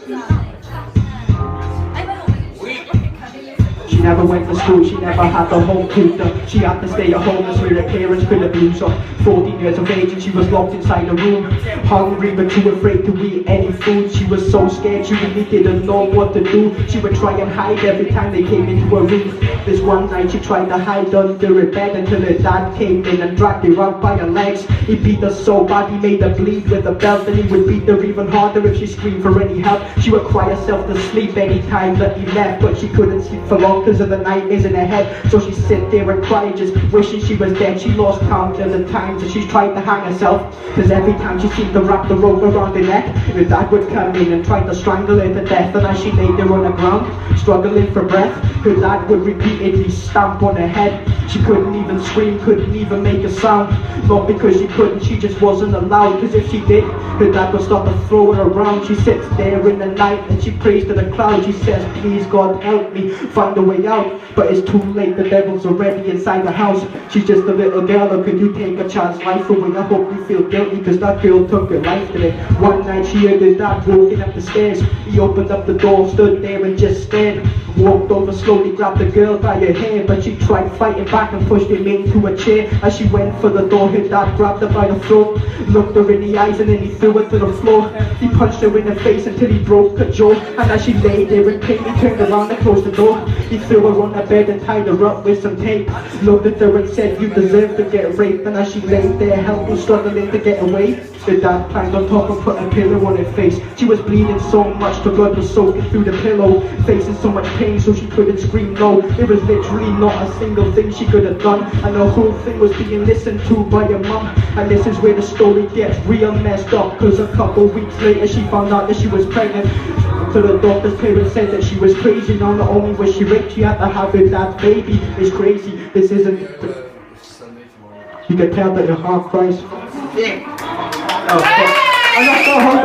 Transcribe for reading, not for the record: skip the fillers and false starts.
She never went to school, she never had a home tutor. She had to stay at home as her parents could abuse her. 14 years of age and she was locked inside a room, hungry but too afraid to eat any food. She was so scared, she really didn't know what to do. She would try and hide every time they came into her room. This one night she tried to hide under her bed until her dad came in and dragged her out by her legs. He beat her so bad he made her bleed with a belt, and he would beat her even harder if she screamed for any help. She would cry herself to sleep any time that he left, but she couldn't sleep for long because of the nightmares in her head. So she sit there and cry, just wishing she was dead. She lost count of the times that she's tried to hang herself, because every time she seemed to wrap the rope around her neck, her dad would come in and try to strangle her to death. And as she lay there on the ground, struggling for breath, her dad would repeatedly stamp on her head. She couldn't even scream, couldn't even make a sound. Not because she couldn't, she just wasn't allowed. Because if she did, her dad would start to throw her around. She sits there in the night and she prays to the clouds. She says, please God help me find a way out. But it's too late, the devil's already inside the house. She's just a little girl, or could you take a child's life away? I hope you feel guilty, because that girl took her life today. One night she heard her dad walking up the stairs. He opened up the door, stood there and just stared. Walked over slowly, grabbed the girl by her hair, but she tried fighting back and pushed him into a chair. As she went for the door, her dad grabbed her by the throat, looked her in the eyes, and then he threw her to the floor. He punched her in the face until he broke her jaw, and as she lay there in pain, he turned around and closed the door. He threw her on the bed and tied her up with some tape, looked at her and said, you deserve to get raped. And as she lay there helpless, struggling to get away, her dad climbed on top and put a pillow on her face. She was bleeding so much, the blood was soaking through the pillow, facing so much pain so she couldn't scream no. There was literally not a single thing she could have done, and the whole thing was being listened to by her mum. And this is where the story gets real messed up, cause a couple weeks later she found out that she was pregnant. So the doctor's parents said that she was crazy. Now not only was she raped, she had to have her dad's baby. It's crazy, this isn't... You can tell that your heart cries. Yeah. Oh, I'm not so hold on.